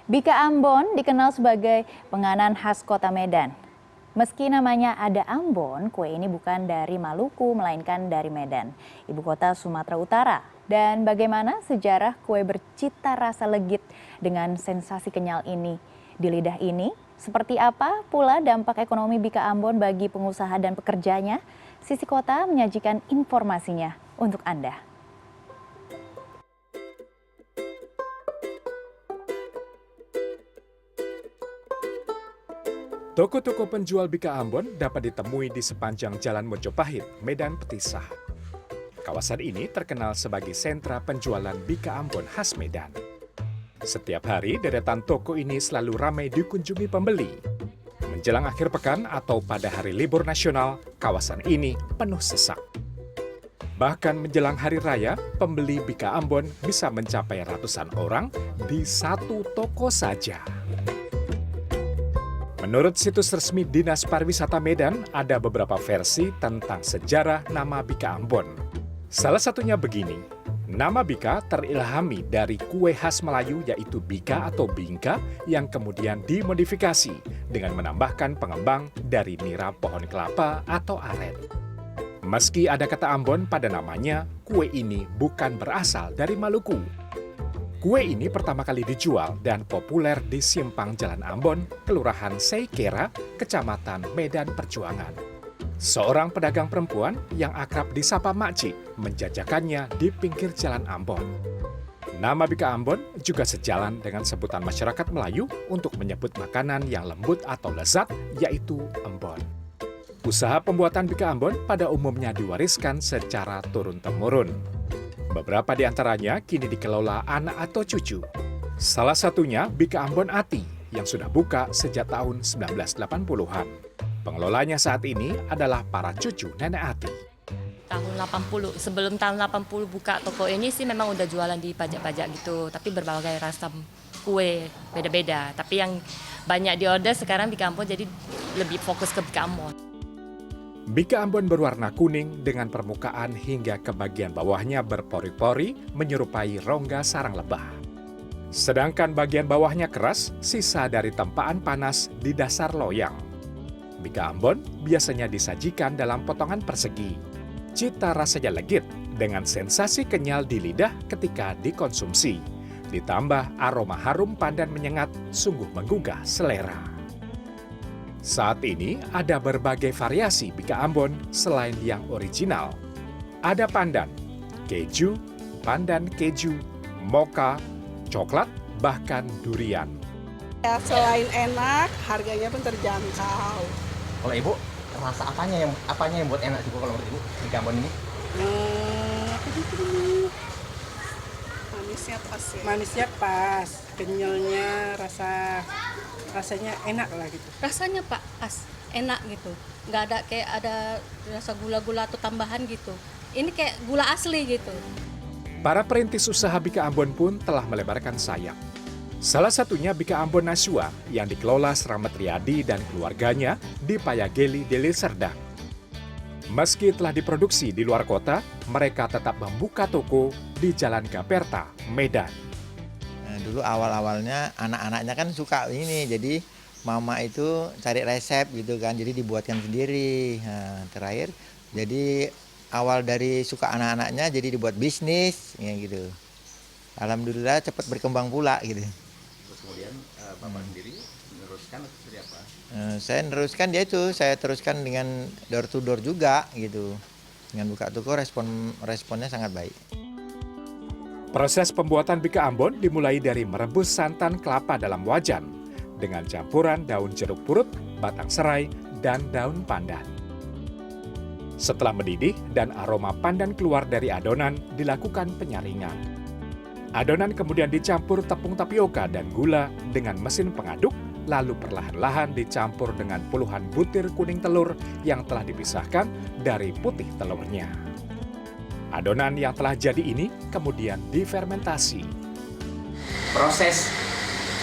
Bika Ambon dikenal sebagai penganan khas kota Medan. Meski namanya ada Ambon, kue ini bukan dari Maluku, melainkan dari Medan, ibu kota Sumatera Utara. Dan bagaimana sejarah kue bercita rasa legit dengan sensasi kenyal ini di lidah ini? Seperti apa pula dampak ekonomi Bika Ambon bagi pengusaha dan pekerjanya? Sisi Kota menyajikan informasinya untuk Anda. Toko-toko penjual Bika Ambon dapat ditemui di sepanjang Jalan Mojopahit, Medan Petisah. Kawasan ini terkenal sebagai sentra penjualan Bika Ambon khas Medan. Setiap hari, deretan toko ini selalu ramai dikunjungi pembeli. Menjelang akhir pekan atau pada hari libur nasional, kawasan ini penuh sesak. Bahkan menjelang hari raya, pembeli Bika Ambon bisa mencapai ratusan orang di satu toko saja. Menurut situs resmi Dinas Pariwisata Medan, ada beberapa versi tentang sejarah nama Bika Ambon. Salah satunya begini, nama Bika terilhami dari kue khas Melayu yaitu bika atau bingka yang kemudian dimodifikasi dengan menambahkan pengembang dari nira pohon kelapa atau aren. Meski ada kata Ambon pada namanya, kue ini bukan berasal dari Maluku. Kue ini pertama kali dijual dan populer di Simpang Jalan Ambon, Kelurahan Seikera, Kecamatan Medan Perjuangan. Seorang pedagang perempuan yang akrab disapa Makcik menjajakannya di pinggir Jalan Ambon. Nama Bika Ambon juga sejalan dengan sebutan masyarakat Melayu untuk menyebut makanan yang lembut atau lezat, yaitu embon. Usaha pembuatan Bika Ambon pada umumnya diwariskan secara turun-temurun. Beberapa di antaranya kini dikelola anak atau cucu. Salah satunya Bika Ambon Ati yang sudah buka sejak tahun 1980-an. Pengelolanya saat ini adalah para cucu Nenek Ati. Tahun 80, sebelum tahun 80 buka toko ini sih memang udah jualan di pajak-pajak gitu. Tapi berbagai rasa kue, beda-beda. Tapi yang banyak diorder sekarang Bika Ambon jadi lebih fokus ke Bika Ambon. Bika Ambon berwarna kuning dengan permukaan hingga ke bagian bawahnya berpori-pori menyerupai rongga sarang lebah. Sedangkan bagian bawahnya keras, sisa dari tempaan panas di dasar loyang. Bika Ambon biasanya disajikan dalam potongan persegi. Cita rasanya legit dengan sensasi kenyal di lidah ketika dikonsumsi. Ditambah aroma harum pandan menyengat, sungguh menggugah selera. Saat ini ada berbagai variasi Bika Ambon selain yang original. Ada pandan, keju, pandan keju, mocha, coklat, bahkan durian. Ya, selain enak, harganya pun terjangkau. Kalau Ibu, rasa apanya yang buat enak sih Bu kalau menurut Ibu Bika Ambon ini? Manisnya pas ya. Manisnya pas, kenyalnya rasanya enak lah gitu. Rasanya Pak pas, enak gitu. Nggak ada kayak ada rasa gula-gula atau tambahan gitu. Ini kayak gula asli gitu. Para perintis usaha Bika Ambon pun telah melebarkan sayap. Salah satunya Bika Ambon Nasua yang dikelola Slamet Riyadi dan keluarganya di Payageli, Deli Serdang. Meski telah diproduksi di luar kota, mereka tetap membuka toko di Jalan Gaperta, Medan. Dulu awal-awalnya anak-anaknya kan suka ini, jadi mama itu cari resep gitu kan, jadi dibuatkan sendiri. Nah, terakhir jadi awal dari suka anak-anaknya jadi dibuat bisnis ya gitu. Alhamdulillah cepat berkembang pula gitu. Terus kemudian Bapak sendiri meneruskan atau seperti apa? Saya teruskan dengan door to door juga gitu. Dengan buka toko responnya sangat baik. Proses pembuatan Bika Ambon dimulai dari merebus santan kelapa dalam wajan dengan campuran daun jeruk purut, batang serai, dan daun pandan. Setelah mendidih dan aroma pandan keluar dari adonan, dilakukan penyaringan. Adonan kemudian dicampur tepung tapioka dan gula dengan mesin pengaduk, lalu perlahan-lahan dicampur dengan puluhan butir kuning telur yang telah dipisahkan dari putih telurnya. Adonan yang telah jadi ini kemudian difermentasi. Proses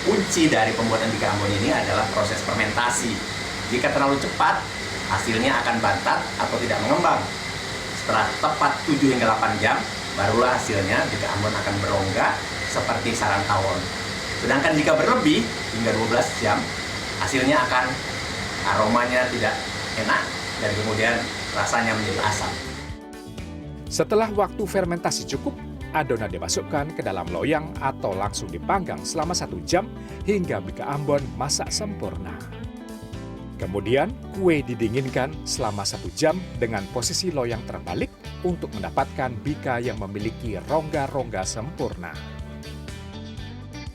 kunci dari pembuatan Bika Ambon ini adalah proses fermentasi. Jika terlalu cepat, hasilnya akan bantat atau tidak mengembang. Setelah tepat 7 hingga 8 jam, barulah hasilnya Bika Ambon akan berongga seperti sarang tawon. Sedangkan jika berlebih hingga 12 jam, hasilnya akan aromanya tidak enak dan kemudian rasanya menjadi asam. Setelah waktu fermentasi cukup, adonan dimasukkan ke dalam loyang atau langsung dipanggang selama 1 jam hingga bika ambon masak sempurna. Kemudian kue didinginkan selama 1 jam dengan posisi loyang terbalik untuk mendapatkan bika yang memiliki rongga-rongga sempurna.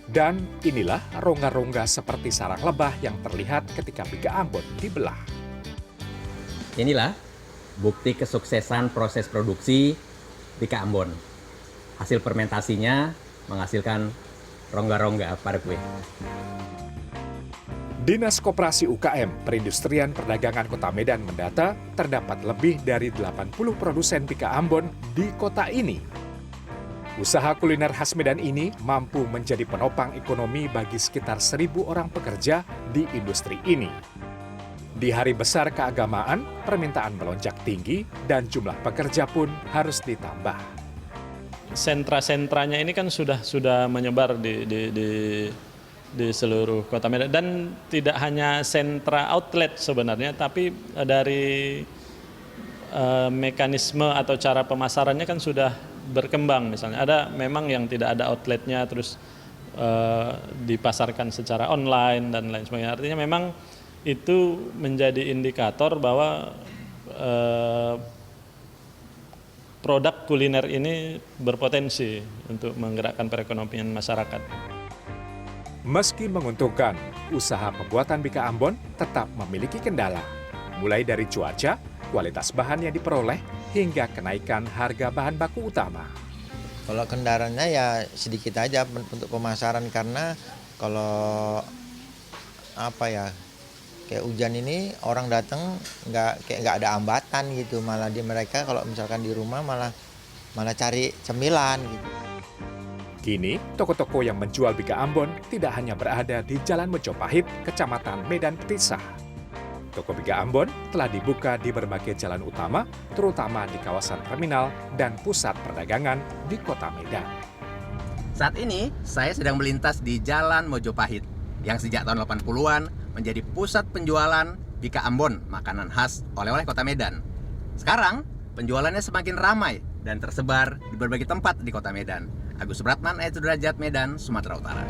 Dan inilah rongga-rongga seperti sarang lebah yang terlihat ketika bika ambon dibelah. Inilah bukti kesuksesan proses produksi bika ambon. Hasil fermentasinya menghasilkan rongga-rongga pada kue. Dinas Koperasi UKM Perindustrian Perdagangan Kota Medan mendata terdapat lebih dari 80 produsen bika ambon di kota ini. Usaha kuliner khas Medan ini mampu menjadi penopang ekonomi bagi sekitar 1.000 orang pekerja di industri ini. Di hari besar keagamaan, permintaan melonjak tinggi dan jumlah pekerja pun harus ditambah. Sentra-sentranya ini kan sudah menyebar di seluruh kota Medan, dan tidak hanya sentra outlet sebenarnya, tapi dari mekanisme atau cara pemasarannya kan sudah berkembang. Misalnya ada memang yang tidak ada outletnya terus dipasarkan secara online dan lain sebagainya. Artinya memang itu menjadi indikator bahwa produk kuliner ini berpotensi untuk menggerakkan perekonomian masyarakat. Meski menguntungkan, usaha pembuatan bika ambon tetap memiliki kendala. Mulai dari cuaca, kualitas bahan yang diperoleh, hingga kenaikan harga bahan baku utama. Kalau kendalanya ya sedikit aja untuk pemasaran, karena kalau kayak hujan ini orang datang nggak ada hambatan gitu, malah mereka kalau misalkan di rumah malah cari cemilan gitu. Kini, toko-toko yang menjual bika ambon tidak hanya berada di Jalan Mojopahit, Kecamatan Medan Petisah. Toko bika ambon telah dibuka di berbagai jalan utama, terutama di kawasan terminal dan pusat perdagangan di kota Medan. Saat ini, saya sedang melintas di Jalan Mojopahit, yang sejak tahun 80-an menjadi pusat penjualan bika ambon, makanan khas oleh-oleh kota Medan. Sekarang, penjualannya semakin ramai dan tersebar di berbagai tempat di kota Medan. Agus Supratman, Ayat Sudrajat, Medan, Sumatera Utara.